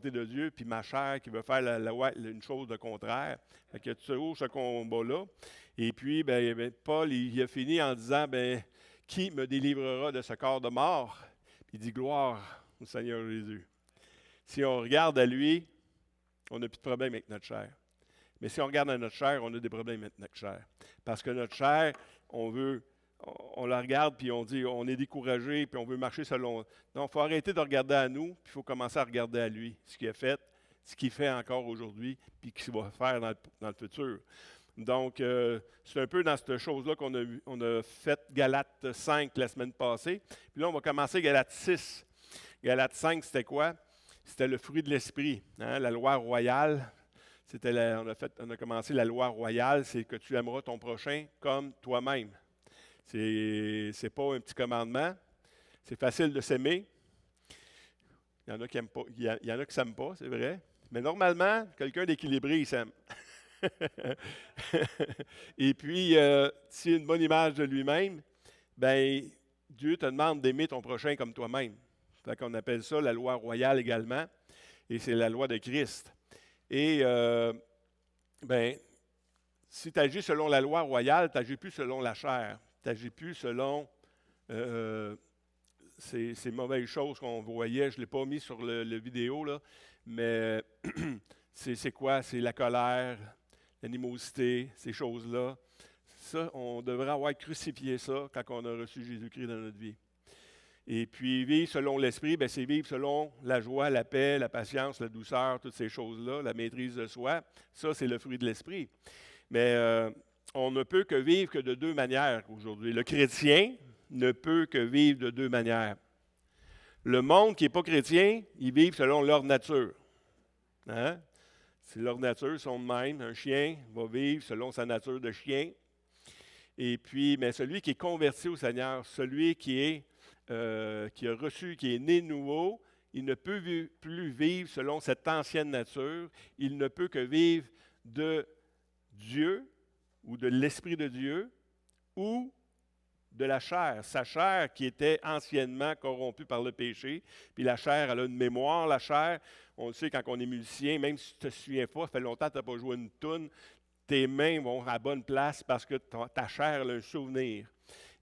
volonté de Dieu, puis ma chair qui veut faire une chose de contraire. Fait qu'il y a toujours ce combat-là. Et puis, Paul, il a fini en disant, qui me délivrera de ce corps de mort? Puis il dit, gloire au Seigneur Jésus. Si on regarde à lui, on n'a plus de problème avec notre chair. Mais si on regarde à notre chair, on a des problèmes avec notre chair. Parce que notre chair, on la regarde, puis on dit, on est découragé, puis on veut marcher selon. Non, il faut arrêter de regarder à nous, puis il faut commencer à regarder à lui, ce qu'il a fait, ce qu'il fait encore aujourd'hui, puis ce qu'il va faire dans le futur. Donc, c'est un peu dans cette chose-là on a fait Galates 5 la semaine passée. Puis là, on va commencer Galates 6. Galates 5, c'était quoi? C'était le fruit de l'esprit, hein, la loi royale. On a commencé la loi royale, c'est que tu aimeras ton prochain comme toi-même. C'est pas un petit commandement. C'est facile de s'aimer. Il y en a qui aiment pas, il y en a qui ne s'aiment pas, c'est vrai. Mais normalement, quelqu'un d'équilibré, il s'aime. Et puis, s'il y a une bonne image de lui-même, Dieu te demande d'aimer ton prochain comme toi-même. Fait qu'on appelle ça la loi royale également. Et c'est la loi de Christ. Et, si tu agis selon la loi royale, tu n'agis plus selon la chair. Tu n'agis plus selon ces mauvaises choses qu'on voyait. Je ne l'ai pas mis sur le vidéo, là, mais c'est quoi? C'est la colère, l'animosité, ces choses-là. Ça, on devrait avoir crucifié ça quand on a reçu Jésus-Christ dans notre vie. Et puis, vivre selon l'Esprit, c'est vivre selon la joie, la paix, la patience, la douceur, toutes ces choses-là, la maîtrise de soi. Ça, c'est le fruit de l'Esprit. Mais on ne peut que vivre que de deux manières aujourd'hui. Le chrétien ne peut que vivre de deux manières. Le monde qui n'est pas chrétien, ils vivent selon leur nature. Hein? C'est leur nature, sont de même. Un chien va vivre selon sa nature de chien. Et puis, mais celui qui est converti au Seigneur, celui qui a reçu, qui est né nouveau, il ne peut plus vivre selon cette ancienne nature. Il ne peut que vivre de Dieu ou de l'Esprit de Dieu ou de la chair. Sa chair qui était anciennement corrompue par le péché. Puis la chair, elle a une mémoire, la chair. On le sait quand on est musicien, même si tu ne te souviens pas, ça fait longtemps que tu n'as pas joué une toune, tes mains vont à la bonne place parce que ta chair a un souvenir.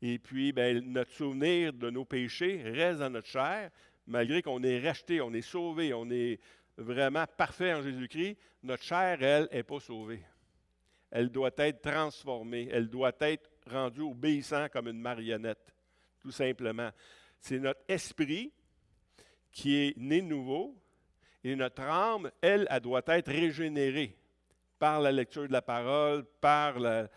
Et puis, notre souvenir de nos péchés reste dans notre chair, malgré qu'on est racheté, on est sauvé, on est vraiment parfait en Jésus-Christ. Notre chair, elle, n'est pas sauvée. Elle doit être transformée, elle doit être rendue obéissante comme une marionnette, tout simplement. C'est notre esprit qui est né nouveau et notre âme, elle doit être régénérée par la lecture de la parole, par la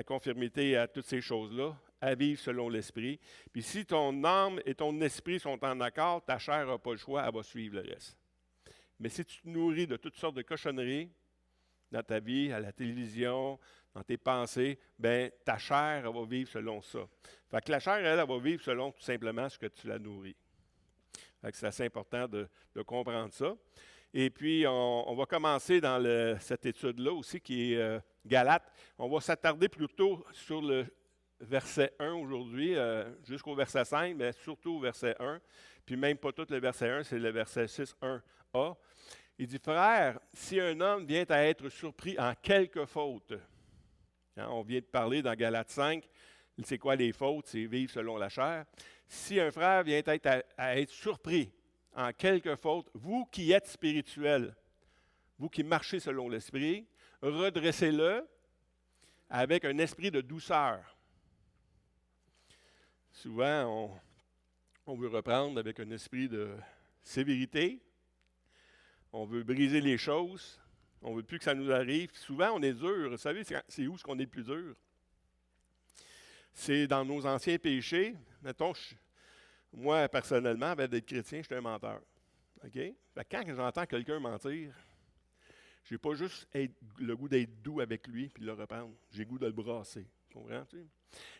conformité à toutes ces choses-là, à vivre selon l'esprit. Puis si ton âme et ton esprit sont en accord, ta chair n'a pas le choix, elle va suivre le reste. Mais si tu te nourris de toutes sortes de cochonneries dans ta vie, à la télévision, dans tes pensées, ta chair, elle va vivre selon ça. Fait que la chair, elle va vivre selon tout simplement ce que tu la nourris. Fait que c'est assez important de comprendre ça. Et puis, on va commencer dans cette étude-là aussi, qui est Galates. On va s'attarder plutôt sur le verset 1 aujourd'hui, jusqu'au verset 5, mais surtout au verset 1. Puis même pas tout le verset 1, c'est le verset 6, 1a. Il dit, frère, si un homme vient à être surpris en quelque faute, hein, on vient de parler dans Galates 5, c'est quoi les fautes? C'est vivre selon la chair. Si un frère vient à être surpris en quelque faute, vous qui êtes spirituel, vous qui marchez selon l'esprit, redressez-le avec un esprit de douceur. Souvent, on veut reprendre avec un esprit de sévérité. On veut briser les choses. On ne veut plus que ça nous arrive. Souvent, on est dur. Vous savez, c'est où est-ce qu'on est le plus dur? C'est dans nos anciens péchés. Mettons, moi, personnellement, avant d'être chrétien, je suis un menteur. OK? Fait que quand j'entends quelqu'un mentir, je n'ai pas juste le goût d'être doux avec lui puis de le reprendre. J'ai le goût de le brasser. Tu comprends?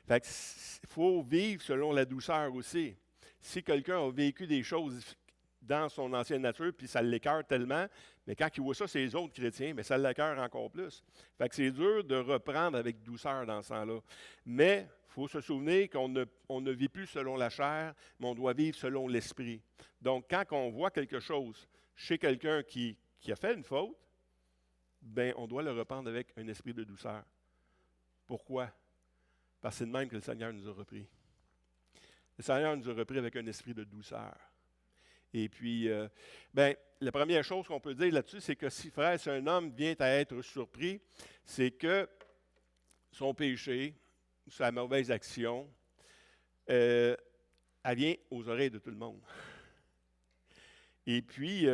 Fait qu'il faut vivre selon la douceur aussi. Si quelqu'un a vécu des choses dans son ancienne nature, puis ça l'écœure tellement, mais quand il voit ça, c'est les autres chrétiens, mais ça l'écœure encore plus. Fait que c'est dur de reprendre avec douceur dans ce temps-là. Mais il faut se souvenir qu'on ne vit plus selon la chair, mais on doit vivre selon l'esprit. Donc, quand on voit quelque chose chez quelqu'un qui a fait une faute, ben on doit le reprendre avec un esprit de douceur. Pourquoi? Parce que c'est de même que le Seigneur nous a repris. Le Seigneur nous a repris avec un esprit de douceur. Et puis, la première chose qu'on peut dire là-dessus, c'est que si, frère, si un homme vient à être surpris, c'est que son péché, sa mauvaise action, elle vient aux oreilles de tout le monde. Et puis,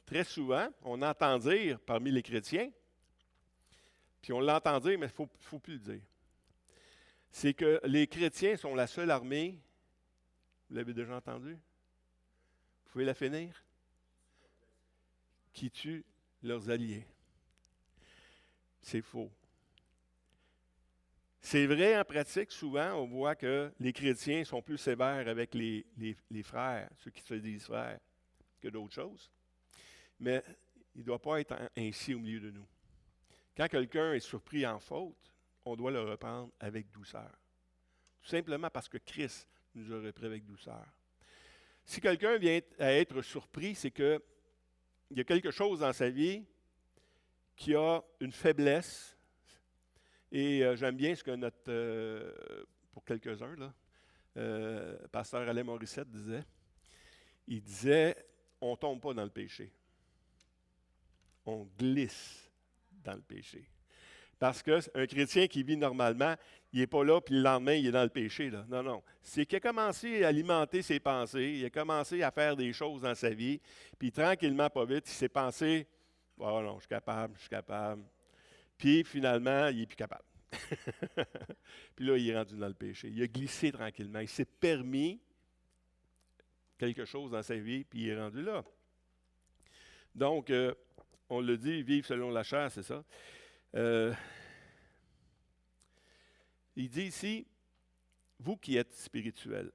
très souvent, on entend dire parmi les chrétiens, puis on l'entend dire, mais il ne faut plus le dire, c'est que les chrétiens sont la seule armée, vous l'avez déjà entendu? Vous pouvez la finir? Qui tue leurs alliés. C'est faux. C'est vrai en pratique, souvent, on voit que les chrétiens sont plus sévères avec les frères, ceux qui se disent frères, que d'autres choses. Mais il ne doit pas être ainsi au milieu de nous. Quand quelqu'un est surpris en faute, on doit le reprendre avec douceur. Tout simplement parce que Christ nous a repris avec douceur. Si quelqu'un vient à être surpris, c'est qu'il y a quelque chose dans sa vie qui a une faiblesse. Et j'aime bien ce que pour quelques-uns, pasteur Alain Morissette disait. Il disait, on ne tombe pas dans le péché. On glisse dans le péché. Parce qu'un chrétien qui vit normalement, il n'est pas là, puis le lendemain, il est dans le péché. Là. Non, non. C'est qu'il a commencé à alimenter ses pensées, il a commencé à faire des choses dans sa vie, puis tranquillement, pas vite, il s'est pensé, « Oh non, je suis capable. » Puis finalement, il n'est plus capable. Puis là, il est rendu dans le péché. Il a glissé tranquillement. Il s'est permis quelque chose dans sa vie, puis il est rendu là. Donc, on le dit, vivre selon la chair, c'est ça. Il dit ici, vous qui êtes spirituels.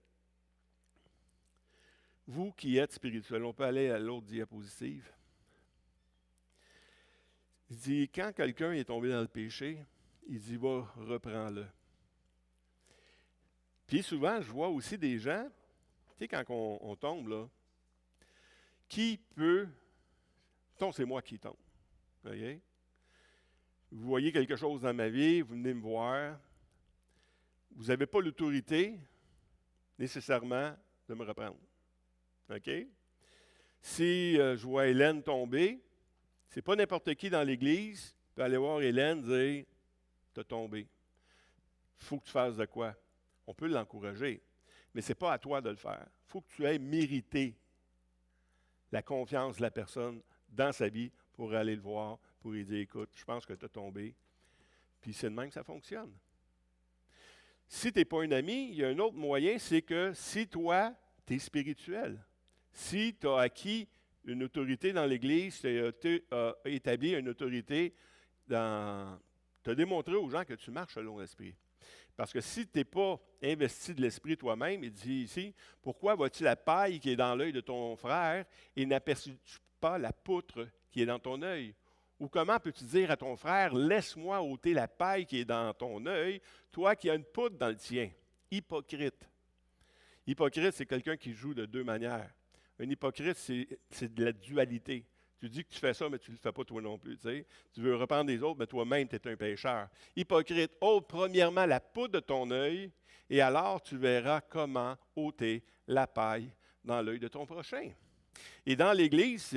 Vous qui êtes spirituels. On peut aller à l'autre diapositive. Il dit, quand quelqu'un est tombé dans le péché, il dit, va, reprends-le. Puis souvent, je vois aussi des gens, tu sais, quand on tombe, là, qui peut, c'est moi qui tombe. Okay? Vous voyez quelque chose dans ma vie, vous venez me voir, vous n'avez pas l'autorité, nécessairement, de me reprendre. OK? Si je vois Hélène tomber, c'est pas n'importe qui dans l'Église peut aller voir Hélène et dire « T'as tombé. Il faut que tu fasses de quoi? » On peut l'encourager, mais ce n'est pas à toi de le faire. Il faut que tu aies mérité la confiance de la personne dans sa vie pour aller le voir, pour lui dire « Écoute, je pense que tu as tombé. » Puis c'est de même que ça fonctionne. Si tu n'es pas un ami, il y a un autre moyen, c'est que si toi, tu es spirituel, si tu as acquis une autorité dans l'Église, tu as établi une autorité tu as démontré aux gens que tu marches selon l'Esprit. Parce que si tu n'es pas investi de l'Esprit toi-même, il dit ici, pourquoi vois-tu la paille qui est dans l'œil de ton frère et n'aperçois-tu pas la poutre qui est dans ton œil? Ou comment peux-tu dire à ton frère, laisse-moi ôter la paille qui est dans ton œil, toi qui as une poutre dans le tien? Hypocrite. Hypocrite, c'est quelqu'un qui joue de deux manières. Un hypocrite, c'est de la dualité. Tu dis que tu fais ça, mais tu ne le fais pas toi non plus. Tu sais. Tu veux reprendre des autres, mais toi-même, tu es un pécheur. Hypocrite, ôte premièrement la poudre de ton œil, et alors tu verras comment ôter la paille dans l'œil de ton prochain. Et dans l'Église,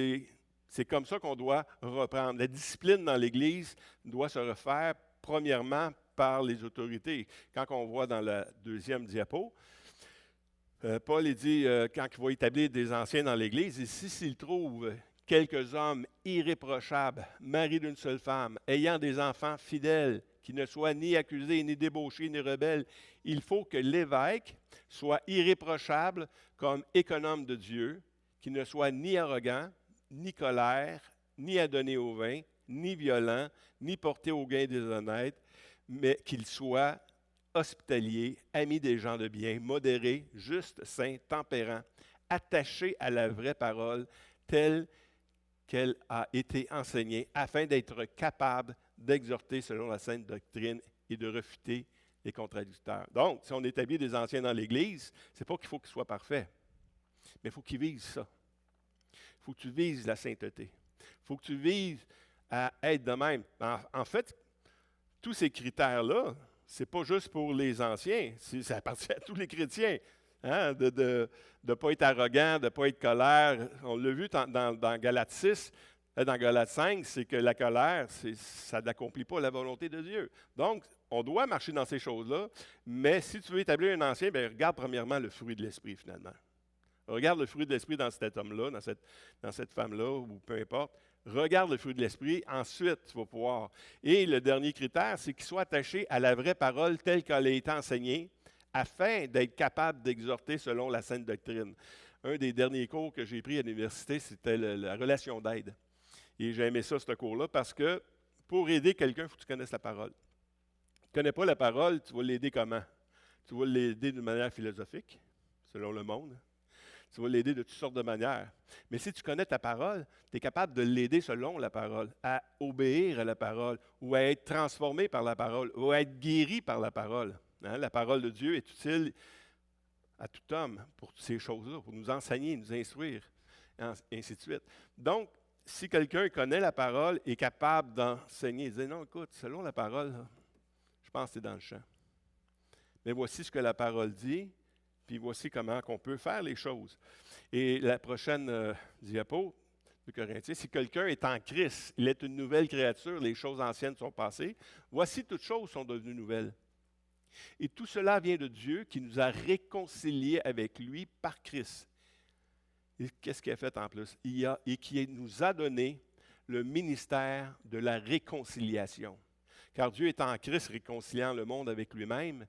c'est comme ça qu'on doit reprendre. La discipline dans l'Église doit se refaire premièrement par les autorités. Quand on voit dans la deuxième diapo, Paul dit, quand il va établir des anciens dans l'Église, ici, s'il trouve quelques hommes irréprochables, maris d'une seule femme, ayant des enfants fidèles, qui ne soient ni accusés, ni débauchés, ni rebelles, il faut que l'évêque soit irréprochable comme économe de Dieu, qui ne soit ni arrogant, ni colère, ni adonné au vin, ni violent, ni porté au gain déshonnête, mais qu'il soit hospitalier, ami des gens de bien, modéré, juste, saint, tempérant, attaché à la vraie parole, telle qu'elle a été enseignée, afin d'être capable d'exhorter selon la sainte doctrine et de refuter les contradicteurs. Donc, si on établit des anciens dans l'Église, ce n'est pas qu'il faut qu'ils soient parfaits, mais il faut qu'ils vivent ça. Il faut que tu vises la sainteté. Il faut que tu vises à être de même. En fait, tous ces critères-là, ce n'est pas juste pour les anciens, ça appartient à tous les chrétiens. Hein, de ne pas être arrogant, de ne pas être colère. On l'a vu dans Galates 6, dans Galates 5, c'est que la colère, ça n'accomplit pas la volonté de Dieu. Donc, on doit marcher dans ces choses-là, mais si tu veux établir un ancien, bien, regarde premièrement le fruit de l'esprit, finalement. Regarde le fruit de l'esprit dans cet homme-là, dans cette femme-là, ou peu importe. Regarde le fruit de l'esprit, ensuite tu vas pouvoir. Et le dernier critère, c'est qu'il soit attaché à la vraie parole telle qu'elle a été enseignée, afin d'être capable d'exhorter selon la sainte doctrine. Un des derniers cours que j'ai pris à l'université, c'était la relation d'aide. Et j'ai aimé ça, ce cours-là, parce que pour aider quelqu'un, il faut que tu connaisses la parole. Tu ne connais pas la parole, tu vas l'aider comment? Tu vas l'aider d'une manière philosophique, selon le monde. Tu vas l'aider de toutes sortes de manières. Mais si tu connais ta parole, tu es capable de l'aider selon la parole, à obéir à la parole, ou à être transformé par la parole, ou à être guéri par la parole. Hein? La parole de Dieu est utile à tout homme pour toutes ces choses-là, pour nous enseigner, nous instruire, et ainsi de suite. Donc, si quelqu'un connaît la parole, est capable d'enseigner, il dit non, écoute, selon la parole, je pense que c'est dans le champ. Mais voici ce que la parole dit, puis voici comment on peut faire les choses. Et la prochaine diapo de Corinthiens, si quelqu'un est en Christ, il est une nouvelle créature, les choses anciennes sont passées, voici toutes choses sont devenues nouvelles. Et tout cela vient de Dieu qui nous a réconciliés avec lui par Christ. Et qu'est-ce qu'il a fait en plus? Et qui nous a donné le ministère de la réconciliation. Car Dieu est en Christ réconciliant le monde avec lui-même,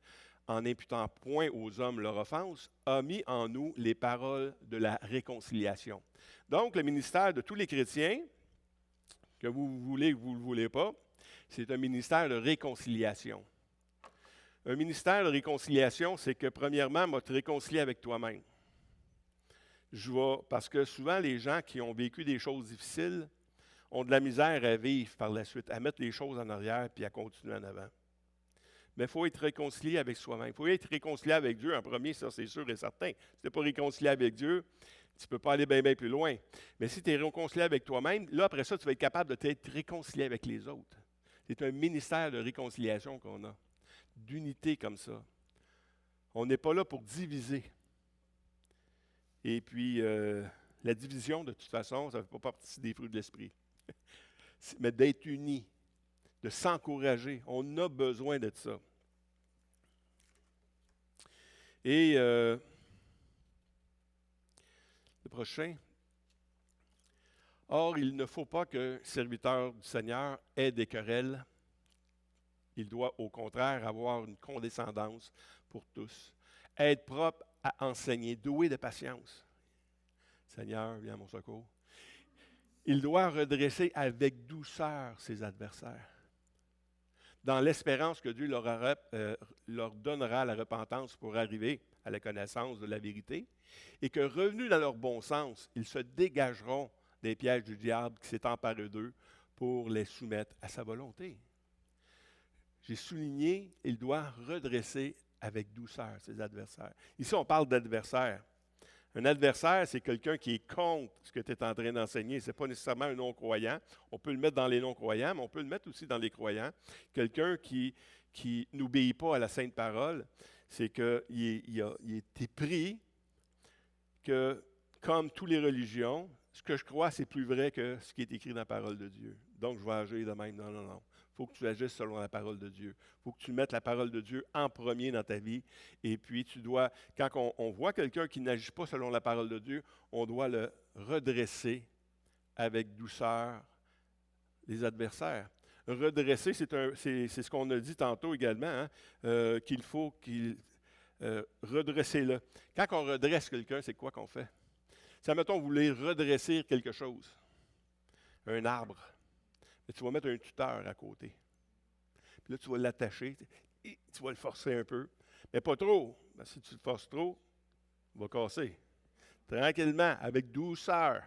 en n'imputant point aux hommes leur offense, a mis en nous les paroles de la réconciliation. Donc, le ministère de tous les chrétiens, que vous voulez ou vous ne le voulez pas, c'est un ministère de réconciliation. Un ministère de réconciliation, c'est que, premièrement, moi, te réconcilier avec toi-même. Parce que souvent, les gens qui ont vécu des choses difficiles ont de la misère à vivre par la suite, à mettre les choses en arrière puis à continuer en avant. Mais il faut être réconcilié avec soi-même. Il faut être réconcilié avec Dieu en premier, ça c'est sûr et certain. Si tu n'es pas réconcilié avec Dieu, tu ne peux pas aller bien plus loin. Mais si tu es réconcilié avec toi-même, là après ça, tu vas être capable de t'être réconcilié avec les autres. C'est un ministère de réconciliation qu'on a, d'unité comme ça. On n'est pas là pour diviser. Et puis, la division, de toute façon, ça ne fait pas partie des fruits de l'esprit. Mais d'être unis, de s'encourager, on a besoin de ça. Et le prochain. Or, il ne faut pas que serviteur du Seigneur ait des querelles. Il doit au contraire avoir une condescendance pour tous. Être propre à enseigner, doué de patience. Seigneur, viens à mon secours. Il doit redresser avec douceur ses adversaires, dans l'espérance que Dieu leur donnera la repentance pour arriver à la connaissance de la vérité, et que revenus dans leur bon sens, ils se dégageront des pièges du diable qui s'est emparé d'eux pour les soumettre à sa volonté. J'ai souligné, il doit redresser avec douceur ses adversaires. Ici, on parle d'adversaire. Un adversaire, c'est quelqu'un qui est contre ce que tu es en train d'enseigner. Ce n'est pas nécessairement un non-croyant. On peut le mettre dans les non-croyants, mais on peut le mettre aussi dans les croyants. Quelqu'un qui n'obéit pas à la sainte parole, c'est qu'il a été pris que, comme toutes les religions, ce que je crois, c'est plus vrai que ce qui est écrit dans la parole de Dieu. Donc, je vais agir de même. Non, non, non. Il faut que tu agisses selon la parole de Dieu. Il faut que tu mettes la parole de Dieu en premier dans ta vie. Et puis, tu dois, quand on voit quelqu'un qui n'agit pas selon la parole de Dieu, on doit le redresser avec douceur les adversaires. Redresser, c'est ce qu'on a dit tantôt également, hein, qu'il faut redresser-le. Quand on redresse quelqu'un, c'est quoi qu'on fait? Si, admettons, vous voulez redresser quelque chose, un arbre, mais tu vas mettre un tuteur à côté. Puis là, tu vas l'attacher, et tu vas le forcer un peu, mais pas trop. Ben, si tu le forces trop, il va casser. Tranquillement, avec douceur.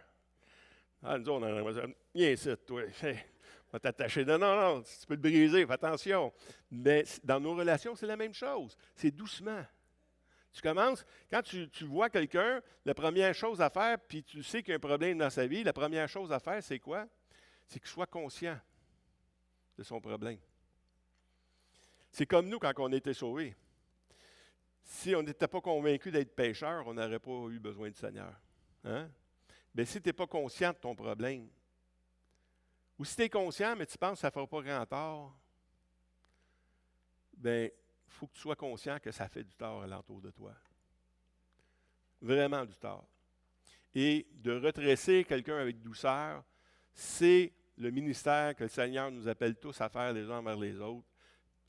Ah, nous autres, on va dire, viens ici, toi, on va t'attacher. Non, non, non, tu peux le briser, fais attention. Mais dans nos relations, c'est la même chose. C'est doucement. Tu commences, quand tu vois quelqu'un, la première chose à faire, puis tu sais qu'il y a un problème dans sa vie, la première chose à faire, c'est quoi? C'est qu'il soit conscient de son problème. C'est comme nous quand on était sauvés. Si on n'était pas convaincu d'être pécheur, on n'aurait pas eu besoin du Seigneur. Hein? Mais si tu n'es pas conscient de ton problème, ou si tu es conscient, mais tu penses que ça ne fera pas grand tort, bien, il faut que tu sois conscient que ça fait du tort alentour de toi. Vraiment du tort. Et de redresser quelqu'un avec douceur, c'est le ministère que le Seigneur nous appelle tous à faire les uns vers les autres,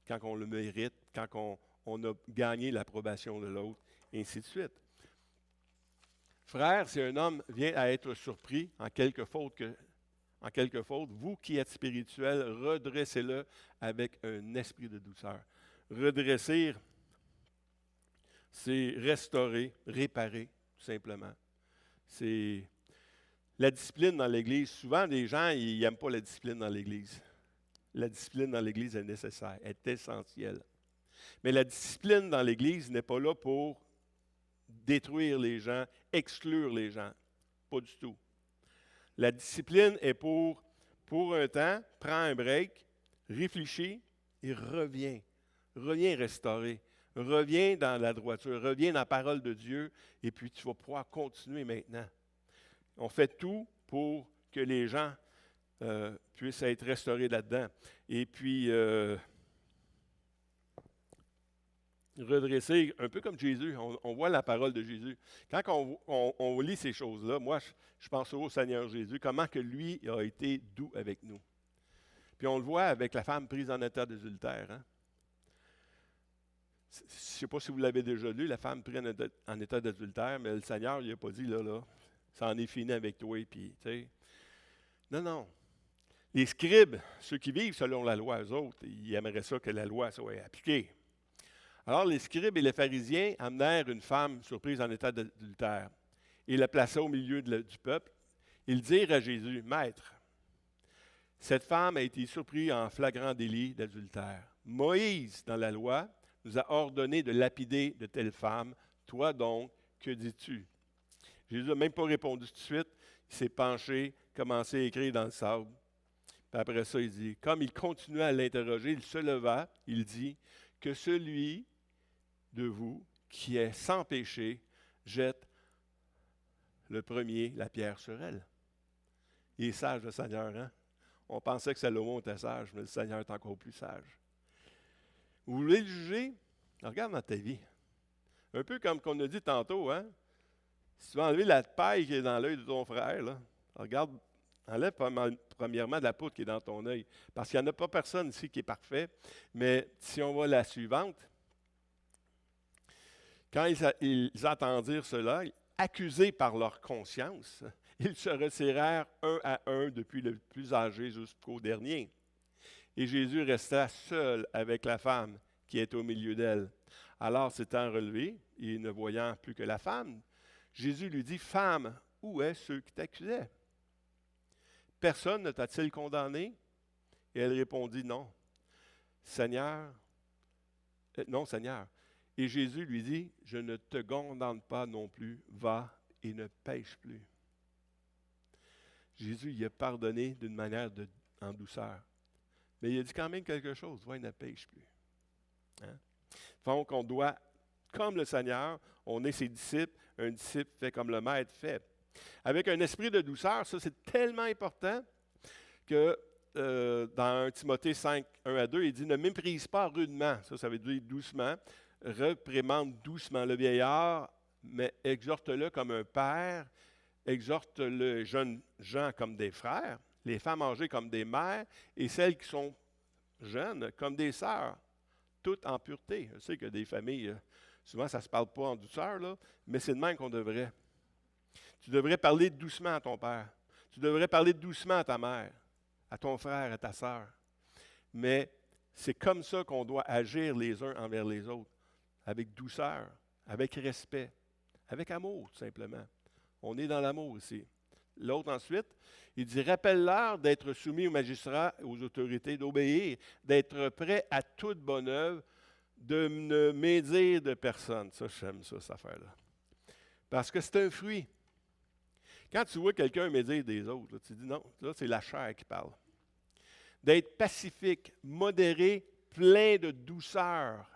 quand on le mérite, quand on a gagné l'approbation de l'autre, et ainsi de suite. Frère, si un homme vient à être surpris en quelque faute, vous qui êtes spirituel, redressez-le avec un esprit de douceur. Redresser, c'est restaurer, réparer, tout simplement. C'est la discipline dans l'Église. Souvent, les gens, ils n'aiment pas la discipline dans l'Église. La discipline dans l'Église est nécessaire, est essentielle. Mais la discipline dans l'Église n'est pas là pour détruire les gens, exclure les gens. Pas du tout. La discipline est pour un temps, prends un break, réfléchis et reviens. Reviens restaurer. Reviens dans la droiture. Reviens dans la parole de Dieu et puis tu vas pouvoir continuer maintenant. On fait tout pour que les gens puissent être restaurés là-dedans. Et puis, redresser, un peu comme Jésus, on voit la parole de Jésus. Quand on lit ces choses-là, moi, je pense au Seigneur Jésus, comment que lui a été doux avec nous. Puis on le voit avec la femme prise en état d'adultère. Hein? Je ne sais pas si vous l'avez déjà lu, la femme prise en état d'adultère, mais le Seigneur il n'a pas dit, là, ça en est fini avec toi, puis, tu sais. Non. Les scribes, ceux qui vivent selon la loi, eux autres, ils aimeraient ça que la loi soit appliquée. Alors, les scribes et les pharisiens amenèrent une femme surprise en état d'adultère et la plaça au milieu du peuple. Ils dirent à Jésus, « Maître, cette femme a été surprise en flagrant délit d'adultère. Moïse, dans la loi, nous a ordonné de lapider de telles femmes. Toi donc, que dis-tu? » Jésus n'a même pas répondu tout de suite. Il s'est penché, commencé à écrire dans le sable. Puis après ça, il dit, comme il continuait à l'interroger, il se leva, il dit, « Que celui de vous qui est sans péché jette le premier la pierre sur elle. » Il est sage, le Seigneur, hein? On pensait que Salomon était sage, mais le Seigneur est encore plus sage. Vous voulez le juger? Regarde dans ta vie. Un peu comme qu'on a dit tantôt, hein? Si tu veux enlever la paille qui est dans l'œil de ton frère, là, regarde, enlève premièrement de la poudre qui est dans ton œil. Parce qu'il n'y en a pas personne ici qui est parfait. Mais si on va à la suivante, quand ils attendirent cela, accusés par leur conscience, ils se retirèrent un à un depuis le plus âgé jusqu'au dernier. Et Jésus resta seul avec la femme qui est au milieu d'elle. Alors, s'étant relevé et ne voyant plus que la femme, Jésus lui dit, « Femme, où est ceux qui t'accusaient? Personne ne t'a-t-il condamné? » Et elle répondit, « Non, Seigneur. Non, Seigneur. » Et Jésus lui dit, « Je ne te condamne pas non plus, va et ne pêche plus. » Jésus il a pardonné d'une manière en douceur. Mais il a dit quand même quelque chose, va et ne pêche plus. Hein? Donc on doit, comme le Seigneur, on est ses disciples, un disciple fait comme le Maître fait. Avec un esprit de douceur, ça c'est tellement important que dans 1 Timothée 5, 1 à 2, il dit, « Ne méprise pas rudement », ça veut dire doucement, « Reprimande doucement le vieillard, mais exhorte-le comme un père, exhorte les jeunes gens comme des frères, les femmes âgées comme des mères, et celles qui sont jeunes comme des sœurs, toutes en pureté. » Je sais que des familles, souvent ça ne se parle pas en douceur, là, mais c'est de même qu'on devrait. Tu devrais parler doucement à ton père. Tu devrais parler doucement à ta mère, à ton frère, à ta sœur. Mais c'est comme ça qu'on doit agir les uns envers les autres, avec douceur, avec respect, avec amour, tout simplement. On est dans l'amour ici. L'autre ensuite, il dit, « Rappelle-leur d'être soumis aux magistrats, aux autorités, d'obéir, d'être prêts à toute bonne œuvre, de ne médire de personne. Ça, j'aime ça, cette affaire-là. Parce que c'est un fruit. Quand tu vois quelqu'un médire des autres, là, tu dis non, là, c'est la chair qui parle. D'être pacifique, modéré, plein de douceur,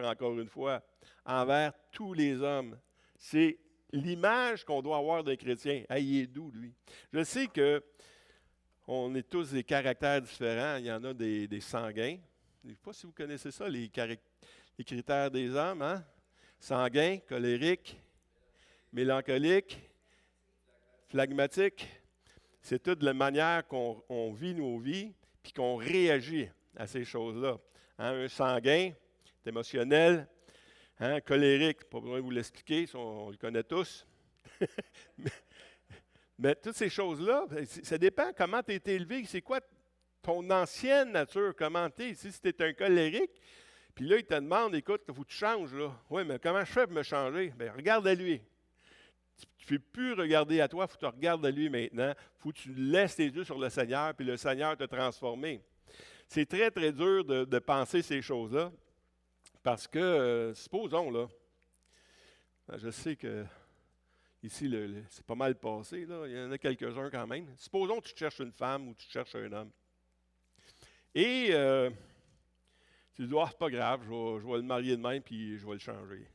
encore une fois, envers tous les hommes. C'est l'image qu'on doit avoir d'un chrétien. Ah, il est doux, lui. Je sais qu'on est tous des caractères différents. Il y en a des sanguins. Je ne sais pas si vous connaissez ça, les critères des hommes. Hein? Sanguin, colérique, mélancolique, phlegmatique. C'est toute la manière qu'on vit nos vies puis qu'on réagit à ces choses-là. Hein, un sanguin, c'est émotionnel. Hein, colérique, pas besoin de vous l'expliquer, on le connaît tous. mais toutes ces choses-là, ça dépend comment tu as été élevé. C'est quoi ton ancienne nature, comment tu es. Si tu es un colérique, puis là, il te demande, écoute, il faut que tu changes. Oui, mais comment je fais pour me changer? Bien, regarde à lui. Tu ne fais plus regarder à toi, il faut que tu regardes à lui maintenant. Il faut que tu laisses tes yeux sur le Seigneur, puis le Seigneur te transformer. C'est très, très dur de penser ces choses-là, parce que, supposons, là, je sais que ici, c'est pas mal passé, là, il y en a quelques-uns quand même. Supposons que tu cherches une femme ou tu cherches un homme. Et tu dis, c'est pas grave, je vais le marier de même, puis je vais le changer.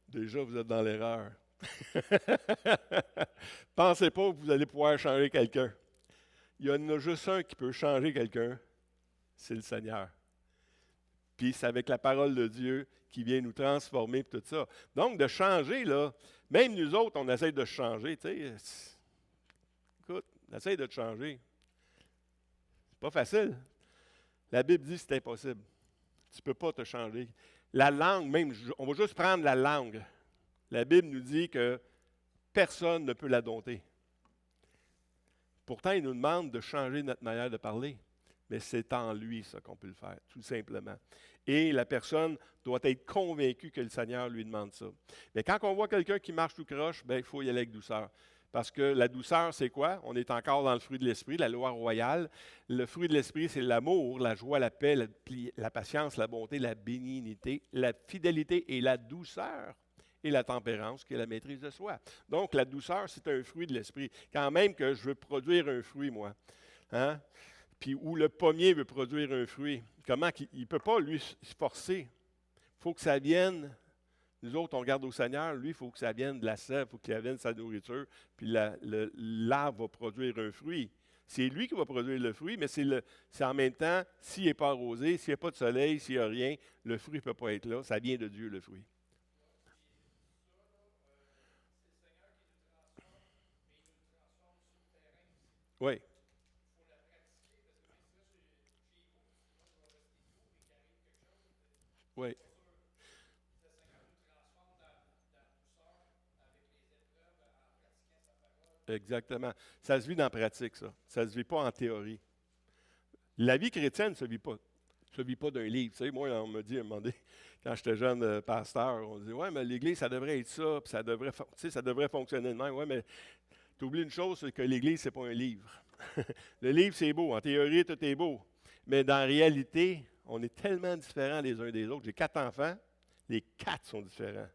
Déjà, vous êtes dans l'erreur. Pensez pas que vous allez pouvoir changer quelqu'un. Il y en a juste un qui peut changer quelqu'un, c'est le Seigneur. Puis c'est avec la parole de Dieu qui vient nous transformer et tout ça. Donc, de changer, là, même nous autres, on essaie de changer, tu sais. Écoute, on essaie de te changer. C'est pas facile. La Bible dit que c'est impossible. Tu ne peux pas te changer. La langue, même, on va juste prendre la langue. La Bible nous dit que personne ne peut la dompter. Pourtant, il nous demande de changer notre manière de parler. Mais c'est en lui, ça, qu'on peut le faire, tout simplement. Et la personne doit être convaincue que le Seigneur lui demande ça. Mais quand on voit quelqu'un qui marche tout croche, bien, il faut y aller avec douceur. Parce que la douceur, c'est quoi? On est encore dans le fruit de l'esprit, la loi royale. Le fruit de l'esprit, c'est l'amour, la joie, la paix, la patience, la bonté, la bénignité, la fidélité et la douceur. Et la tempérance, qui est la maîtrise de soi. Donc, la douceur, c'est un fruit de l'esprit. Quand même que je veux produire un fruit, moi. Hein? Puis où le pommier veut produire un fruit. Comment il ne peut pas, lui, se forcer. Il faut que ça vienne. Nous autres, on regarde au Seigneur. Lui, il faut que ça vienne de la sève, il faut qu'il vienne de sa nourriture. Puis l'arbre va produire un fruit. C'est lui qui va produire le fruit, mais c'est en même temps, s'il n'est pas arrosé, s'il n'y a pas de soleil, s'il n'y a rien, le fruit ne peut pas être là. Ça vient de Dieu, le fruit. Oui. Oui. Exactement. Ça se vit dans la pratique, ça. Ça ne se vit pas en théorie. La vie chrétienne ne se vit pas d'un livre. Tu sais, moi, on me dit à un moment donné, quand j'étais jeune pasteur, on dit ouais, mais l'Église, ça devrait être ça, puis ça devrait fonctionner de même. Ouais, mais tu oublies une chose, c'est que l'Église, ce n'est pas un livre. Le livre, c'est beau. En théorie, tout est beau. Mais dans la réalité, on est tellement différents les uns des autres. J'ai 4 enfants, les 4 sont différents.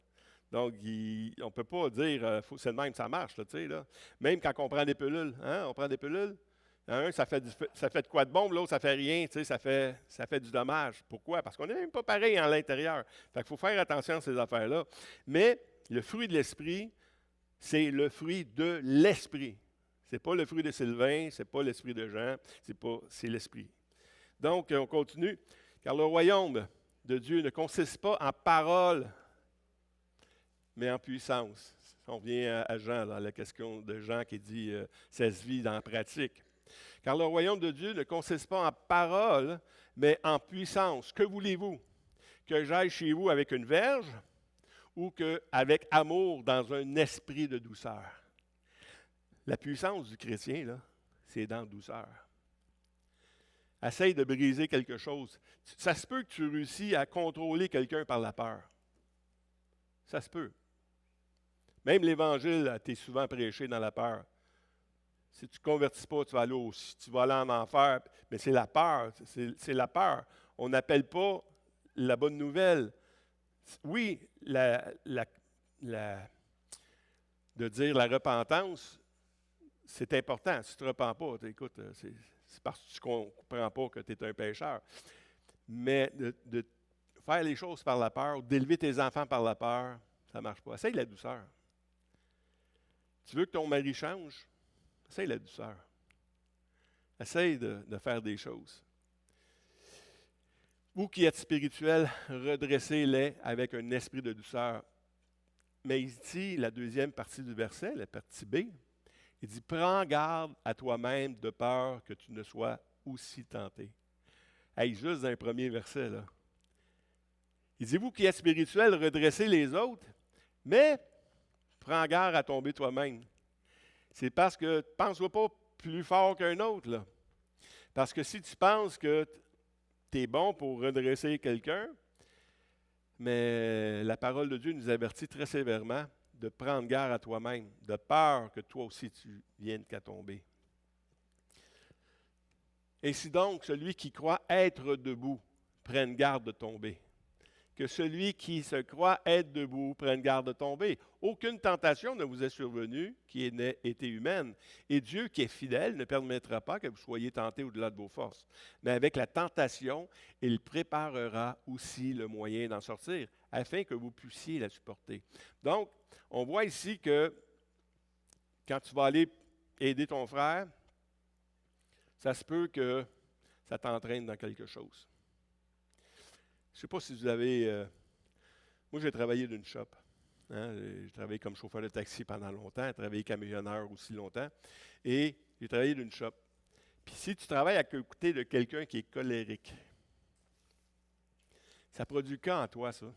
Donc, on ne peut pas dire c'est de même, ça marche. Là, tu sais, là. Même quand on prend des pilules, hein, on prend des pilules. Un, ça fait de quoi de bon, l'autre, ça fait rien, tu sais, ça fait du dommage. Pourquoi? Parce qu'on n'est même pas pareil à l'intérieur. Fait qu'il faut faire attention à ces affaires-là. Mais le fruit de l'esprit, c'est le fruit de l'esprit. Ce n'est pas le fruit de Sylvain, ce n'est pas l'esprit de Jean, c'est l'esprit. Donc, on continue. Car le royaume de Dieu ne consiste pas en paroles, mais en puissance. On vient à Jean, dans la question de Jean qui dit ça se vit dans la pratique. Car le royaume de Dieu ne consiste pas en paroles, mais en puissance. Que voulez-vous? Que j'aille chez vous avec une verge ou qu'avec amour dans un esprit de douceur? La puissance du chrétien, là, c'est dans la douceur. Essaye de briser quelque chose. Ça se peut que tu réussis à contrôler quelqu'un par la peur. Ça se peut. Même l'Évangile a été souvent prêché dans la peur. Si tu ne convertis pas, tu vas aller en enfer. Mais c'est la peur. C'est la peur. On n'appelle pas la bonne nouvelle. Oui, de dire la repentance, c'est important. Si tu ne te repens pas, écoute, c'est parce que tu ne comprends pas que tu es un pécheur. Mais de faire les choses par la peur, d'élever tes enfants par la peur, ça ne marche pas. Essaye la douceur. Tu veux que ton mari change? Essaye la douceur. Essaye de faire des choses. Vous qui êtes spirituels, redressez-les avec un esprit de douceur. Mais ici, la deuxième partie du verset, la partie B, il dit « Prends garde à toi-même de peur que tu ne sois aussi tenté. » Hey, juste dans le premier verset, là. Il dit « Vous qui êtes spirituels, redressez les autres, mais prends garde à tomber toi-même. » C'est parce que tu ne penses pas plus fort qu'un autre, là. Parce que si tu penses que tu es bon pour redresser quelqu'un, mais la parole de Dieu nous avertit très sévèrement de prendre garde à toi-même, de peur que toi aussi tu viennes qu'à tomber. Ainsi donc, celui qui croit être debout prenne garde de tomber. Que celui qui se croit être debout prenne garde de tomber. Aucune tentation ne vous est survenue qui ait été humaine. Et Dieu, qui est fidèle, ne permettra pas que vous soyez tentés au-delà de vos forces. Mais avec la tentation, il préparera aussi le moyen d'en sortir, afin que vous puissiez la supporter. Donc, on voit ici que quand tu vas aller aider ton frère, ça se peut que ça t'entraîne dans quelque chose. Je ne sais pas si vous avez... moi, j'ai travaillé d'une shop. Hein, j'ai travaillé comme chauffeur de taxi pendant longtemps, j'ai travaillé camionneur aussi longtemps. Et j'ai travaillé d'une shop. Puis si tu travailles à côté de quelqu'un qui est colérique, ça produit quoi en toi, ça?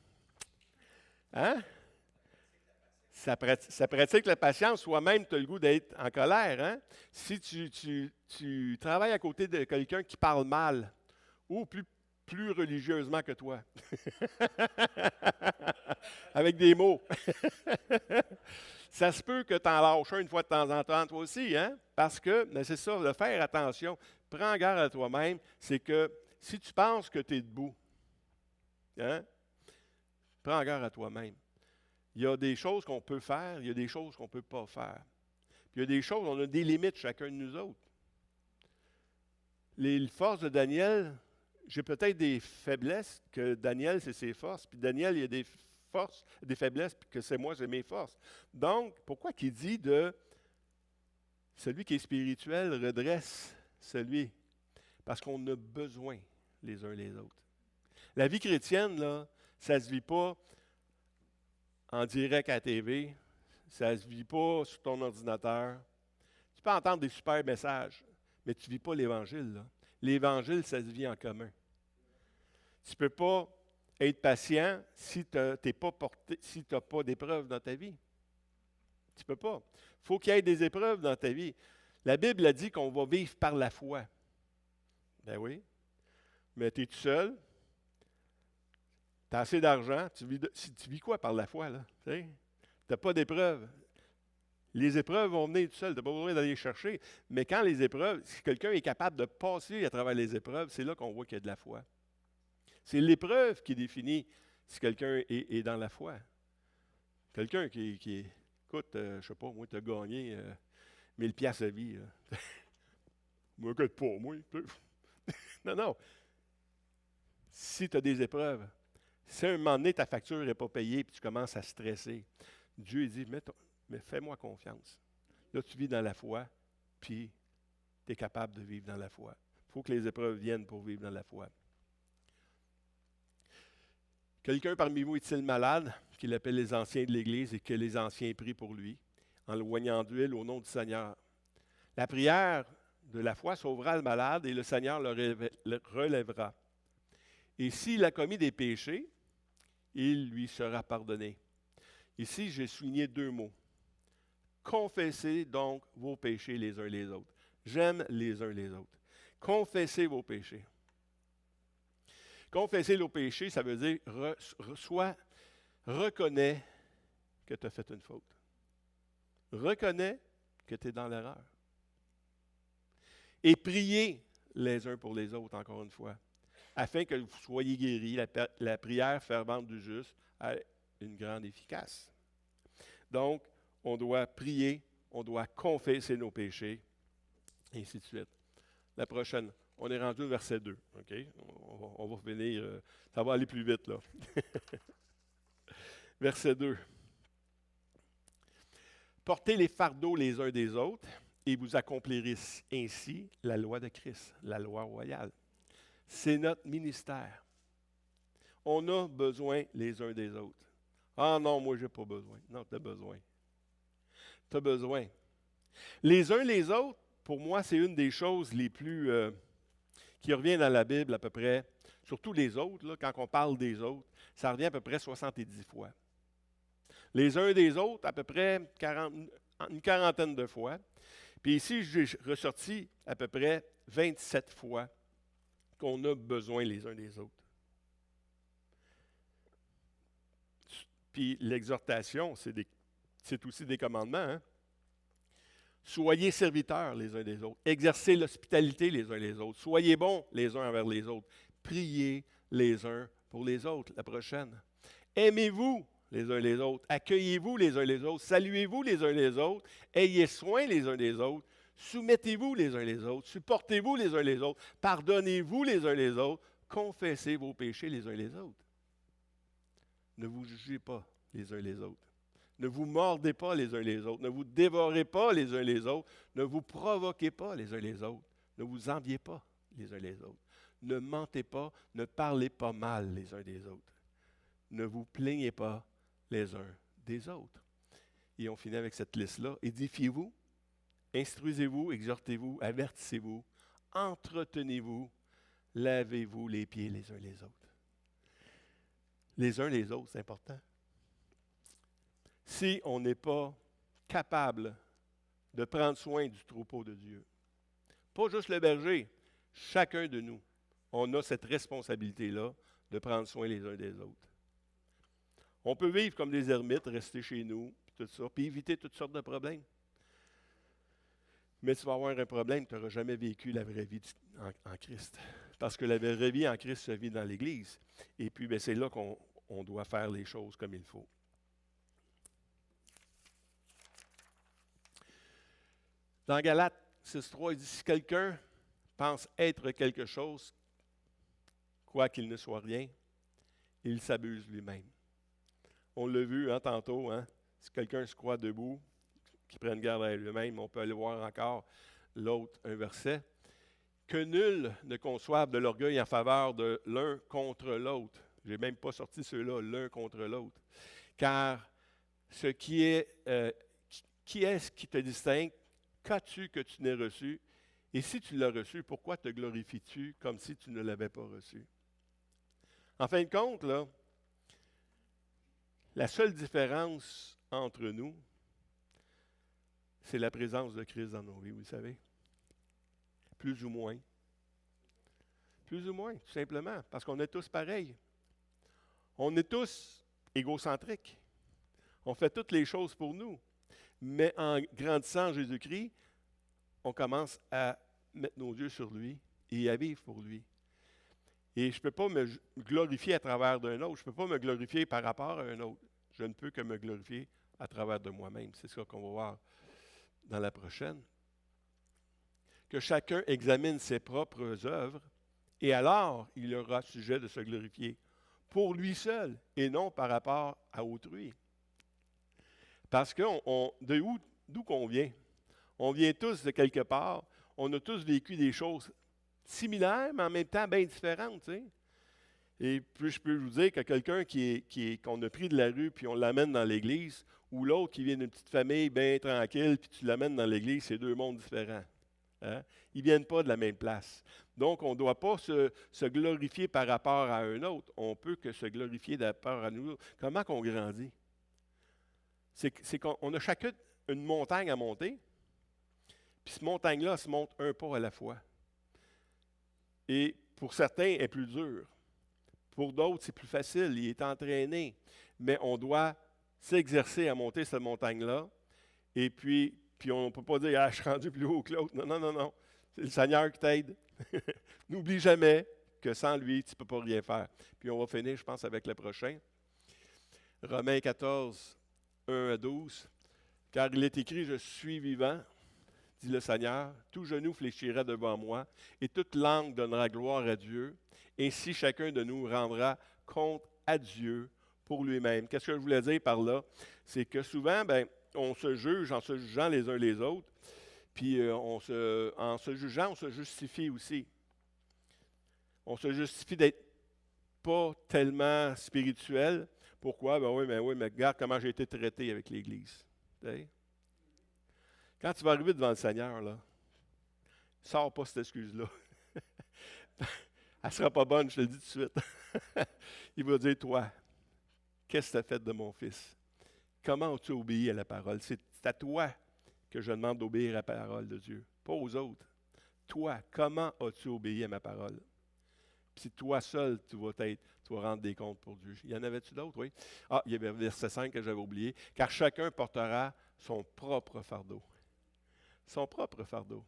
Hein? Ça pratique la patience, soi-même, tu as le goût d'être en colère. Hein? Si tu travailles à côté de quelqu'un qui parle mal, ou plus religieusement que toi, avec des mots, ça se peut que tu en lâches un une fois de temps en temps, toi aussi, hein? Parce que, mais c'est ça, de faire attention, prends garde à toi-même, c'est que si tu penses que tu es debout, hein? Prends garde à toi-même. Il y a des choses qu'on peut faire, il y a des choses qu'on ne peut pas faire. Puis il y a des choses, on a des limites, chacun de nous autres. Les forces de Daniel, j'ai peut-être des faiblesses, que Daniel, c'est ses forces, puis Daniel, il y a des forces, des faiblesses, puis que c'est moi, j'ai mes forces. Donc, pourquoi qu'il dit de celui qui est spirituel redresse celui? Parce qu'on a besoin les uns les autres. La vie chrétienne, là, ça ne se vit pas en direct à la TV, ça ne se vit pas sur ton ordinateur. Tu peux entendre des super messages, mais tu ne vis pas l'Évangile, là. L'Évangile, ça se vit en commun. Tu ne peux pas être patient si tu n'as pas d'épreuves dans ta vie. Tu ne peux pas. Il faut qu'il y ait des épreuves dans ta vie. La Bible a dit qu'on va vivre par la foi. Ben oui. Mais tu es tout seul. Tu as assez d'argent. Tu vis quoi par la foi, là? Tu n'as pas d'épreuves. Les épreuves vont venir tout seul. Tu n'as pas besoin d'aller les chercher. Mais quand les épreuves, si quelqu'un est capable de passer à travers les épreuves, c'est là qu'on voit qu'il y a de la foi. C'est l'épreuve qui définit si quelqu'un est dans la foi. Quelqu'un qui écoute, je ne sais pas, moi, tu as gagné 1000 piastres à vie. Moi, que pas, moi. Non, non. Si tu as des épreuves, si à un moment donné, ta facture n'est pas payée et tu commences à stresser, Dieu dit, mais fais-moi confiance. Là, tu vis dans la foi, puis tu es capable de vivre dans la foi. Il faut que les épreuves viennent pour vivre dans la foi. Quelqu'un parmi vous est-il malade, qu'il appelle les anciens de l'Église et que les anciens prient pour lui, en le oignant d'huile au nom du Seigneur. La prière de la foi sauvera le malade et le Seigneur le relèvera. Et s'il a commis des péchés, il lui sera pardonné. Ici, j'ai souligné 2 mots. Confessez donc vos péchés les uns les autres. J'aime les uns les autres. Confessez vos péchés. Confesser nos péchés, ça veut dire reconnais que tu as fait une faute. Reconnais que tu es dans l'erreur. Et priez les uns pour les autres, encore une fois, afin que vous soyez guéris. La prière fervente du juste a une grande efficace. Donc, on doit prier, on doit confesser nos péchés, et ainsi de suite. La prochaine, on est rendu au verset 2. OK? On va finir, ça va aller plus vite, là. Verset 2. Portez les fardeaux les uns des autres, et vous accomplirez ainsi la loi de Christ, la loi royale. C'est notre ministère. On a besoin les uns des autres. Ah non, moi, je n'ai pas besoin. Non, tu as besoin. Tu as besoin. Les uns les autres, pour moi, c'est une des choses les plus qui revient dans la Bible à peu près, surtout les autres, là, quand on parle des autres, ça revient à peu près 70 fois. Les uns des autres, à peu près une quarantaine de fois. Puis ici, j'ai ressorti à peu près 27 fois qu'on a besoin les uns des autres. Puis l'exhortation, c'est aussi des commandements. Hein? Soyez serviteurs les uns des autres. Exercez l'hospitalité les uns les autres. Soyez bons les uns envers les autres. Priez les uns pour les autres. La prochaine. Aimez-vous les uns les autres. Accueillez-vous les uns les autres. Saluez-vous les uns les autres. Ayez soin les uns des autres. Soumettez-vous les uns les autres. Supportez-vous les uns les autres. Pardonnez-vous les uns les autres. Confessez vos péchés les uns les autres. Ne vous jugez pas les uns les autres. Ne vous mordez pas les uns les autres. Ne vous dévorez pas les uns les autres. Ne vous provoquez pas les uns les autres. Ne vous enviez pas les uns les autres. Ne mentez pas. Ne parlez pas mal les uns des autres. Ne vous plaignez pas les uns des autres. Et on finit avec cette liste-là. Édifiez-vous, instruisez-vous, exhortez-vous, avertissez-vous, entretenez-vous, lavez-vous les pieds les uns les autres. Les uns les autres, c'est important. Si on n'est pas capable de prendre soin du troupeau de Dieu, pas juste le berger, chacun de nous, on a cette responsabilité-là de prendre soin les uns des autres. On peut vivre comme des ermites, rester chez nous, puis tout ça, puis éviter toutes sortes de problèmes. Mais tu vas avoir un problème, tu n'auras jamais vécu la vraie vie en Christ. Parce que la vraie vie en Christ se vit dans l'Église. Et puis, c'est là qu'on doit faire les choses comme il faut. Dans Galates 6.3, il dit, si quelqu'un pense être quelque chose, quoi qu'il ne soit rien, il s'abuse lui-même. On l'a vu tantôt, si quelqu'un se croit debout, qui prenne garde à lui-même, on peut aller voir encore l'autre, un verset. Que nul ne conçoive de l'orgueil en faveur de l'un contre l'autre. Je n'ai même pas sorti ceux-là, l'un contre l'autre. Car qui est-ce qui te distingue? Qu'as-tu que tu n'aies reçu? Et si tu l'as reçu, pourquoi te glorifies-tu comme si tu ne l'avais pas reçu? En fin de compte, là, la seule différence entre nous, c'est la présence de Christ dans nos vies, vous le savez. Plus ou moins. Plus ou moins, tout simplement, parce qu'on est tous pareils. On est tous égocentriques. On fait toutes les choses pour nous. Mais en grandissant en Jésus-Christ, on commence à mettre nos yeux sur lui et à vivre pour lui. Et je ne peux pas me glorifier à travers d'un autre. Je ne peux pas me glorifier par rapport à un autre. Je ne peux que me glorifier à travers de moi-même. C'est ça qu'on va voir dans la prochaine. Que chacun examine ses propres œuvres, et alors il aura sujet de se glorifier pour lui seul, et non par rapport à autrui. Parce que d'où qu'on vient? On vient tous de quelque part, on a tous vécu des choses similaires, mais en même temps bien différentes, tu sais. Et puis je peux vous dire que quelqu'un qu'on a pris de la rue, puis on l'amène dans l'église, ou l'autre qui vient d'une petite famille bien tranquille, puis tu l'amènes dans l'église, c'est deux mondes différents. Hein? Ils ne viennent pas de la même place. Donc, on ne doit pas se glorifier par rapport à un autre. On peut que se glorifier par rapport à nous. Comment qu'on grandit? C'est qu'on a chacun une montagne à monter, puis cette montagne-là se monte un pas à la fois. Et pour certains, elle est plus dure. Pour d'autres, c'est plus facile, il est entraîné. Mais on doit s'exercer à monter cette montagne-là. Et puis on ne peut pas dire, je suis rendu plus haut que l'autre. Non. C'est le Seigneur qui t'aide. N'oublie jamais que sans lui, tu ne peux pas rien faire. Puis on va finir, je pense, avec le prochain. Romains 14, 1 à 12. Car il est écrit, je suis vivant, dit le Seigneur, tout genou fléchira devant moi, et toute langue donnera gloire à Dieu. Ainsi, chacun de nous rendra compte à Dieu pour lui-même. Qu'est-ce que je voulais dire par là? C'est que souvent, on se juge en se jugeant les uns les autres, puis en se jugeant, on se justifie aussi. On se justifie d'être pas tellement spirituel. Pourquoi? Ben oui, mais regarde comment j'ai été traité avec l'Église. T'sais? Quand tu vas arriver devant le Seigneur, là, sors pas cette excuse-là. Elle ne sera pas bonne, je te le dis tout de suite. Il va dire, toi, qu'est-ce que tu as fait de mon fils? Comment as-tu obéi à la parole? C'est à toi que je demande d'obéir à la parole de Dieu, pas aux autres. Toi, comment as-tu obéi à ma parole? Puis c'est toi seul, tu vas rendre des comptes pour Dieu. Il y en avait-tu d'autres, oui? Ah, il y avait verset 5 que j'avais oublié. Car chacun portera son propre fardeau. Son propre fardeau.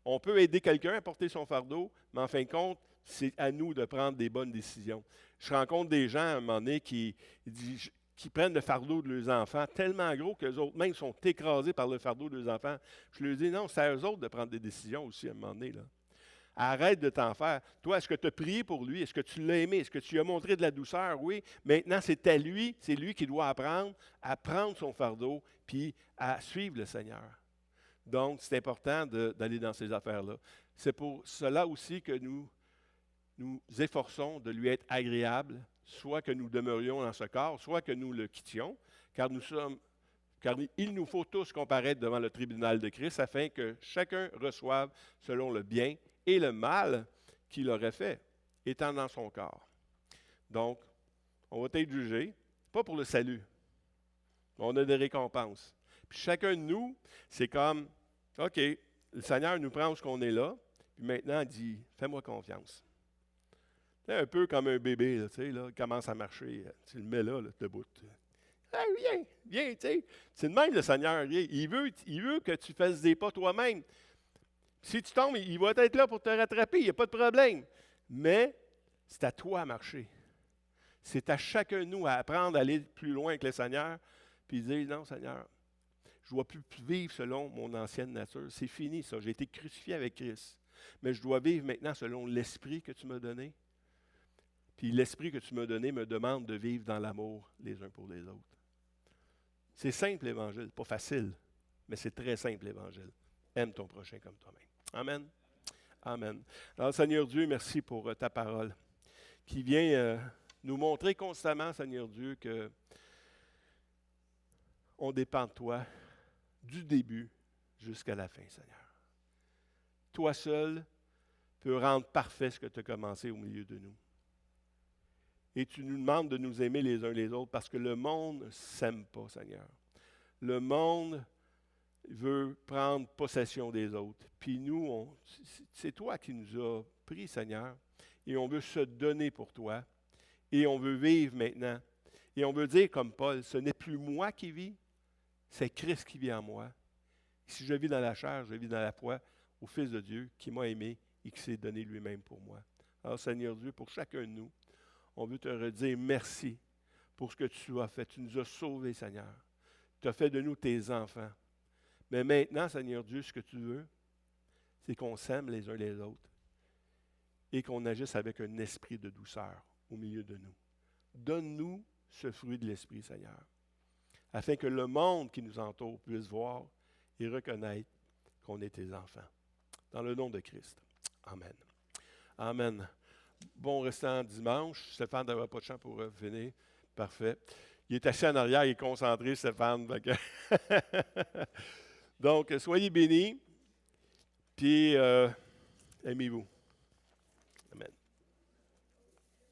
On peut aider quelqu'un à porter son fardeau, mais en fin de compte, c'est à nous de prendre des bonnes décisions. Je rencontre des gens à un moment donné qui prennent le fardeau de leurs enfants tellement gros qu'eux autres même sont écrasés par le fardeau de leurs enfants. Je leur dis non, c'est à eux autres de prendre des décisions aussi à un moment donné, là. Arrête de t'en faire. Toi, est-ce que tu as prié pour lui? Est-ce que tu l'as aimé? Est-ce que tu lui as montré de la douceur? Oui. Maintenant, c'est à lui, c'est lui qui doit apprendre à prendre son fardeau puis à suivre le Seigneur. Donc, c'est important d'aller dans ces affaires-là. C'est pour cela aussi que nous efforçons de lui être agréable, soit que nous demeurions dans ce corps, soit que nous le quittions, car il nous faut tous comparaître devant le tribunal de Christ afin que chacun reçoive selon le bien et le mal qu'il aurait fait, étant dans son corps. Donc, on va être jugé, pas pour le salut, mais on a des récompenses. Puis chacun de nous, c'est comme, OK, le Seigneur nous prend où ce qu'on est là, puis maintenant, il dit, fais-moi confiance. C'est un peu comme un bébé, là, tu sais, là, il commence à marcher, tu le mets là, debout. Hey, viens, tu sais. C'est de même le Seigneur, il veut que tu fasses des pas toi-même. Si tu tombes, il va être là pour te rattraper, il n'y a pas de problème. Mais c'est à toi à marcher. C'est à chacun de nous à apprendre à aller plus loin avec le Seigneur, puis dire, non, Seigneur, je ne dois plus vivre selon mon ancienne nature. C'est fini, ça. J'ai été crucifié avec Christ. Mais je dois vivre maintenant selon l'esprit que tu m'as donné. Puis l'esprit que tu m'as donné me demande de vivre dans l'amour les uns pour les autres. C'est simple, l'Évangile. Pas facile, mais c'est très simple, l'Évangile. Aime ton prochain comme toi-même. Amen. Amen. Alors, Seigneur Dieu, merci pour ta parole qui vient nous montrer constamment, Seigneur Dieu, que on dépend de toi du début jusqu'à la fin, Seigneur. Toi seul peux rendre parfait ce que tu as commencé au milieu de nous. Et tu nous demandes de nous aimer les uns les autres parce que le monde ne s'aime pas, Seigneur. Le monde veut prendre possession des autres. Puis nous, c'est toi qui nous as pris, Seigneur, et on veut se donner pour toi, et on veut vivre maintenant. Et on veut dire comme Paul, ce n'est plus moi qui vis, c'est Christ qui vit en moi. Si je vis dans la chair, je vis dans la foi au Fils de Dieu qui m'a aimé et qui s'est donné lui-même pour moi. Alors, Seigneur Dieu, pour chacun de nous, on veut te redire merci pour ce que tu as fait. Tu nous as sauvés, Seigneur. Tu as fait de nous tes enfants. Mais maintenant, Seigneur Dieu, ce que tu veux, c'est qu'on s'aime les uns les autres et qu'on agisse avec un esprit de douceur au milieu de nous. Donne-nous ce fruit de l'esprit, Seigneur, afin que le monde qui nous entoure puisse voir et reconnaître qu'on est tes enfants. Dans le nom de Christ. Amen. Amen. Bon restant dimanche. Stéphane n'avait pas de chant pour venir. Parfait. Il est assis en arrière, il est concentré, Stéphane. Donc, soyez bénis, puis aimez-vous.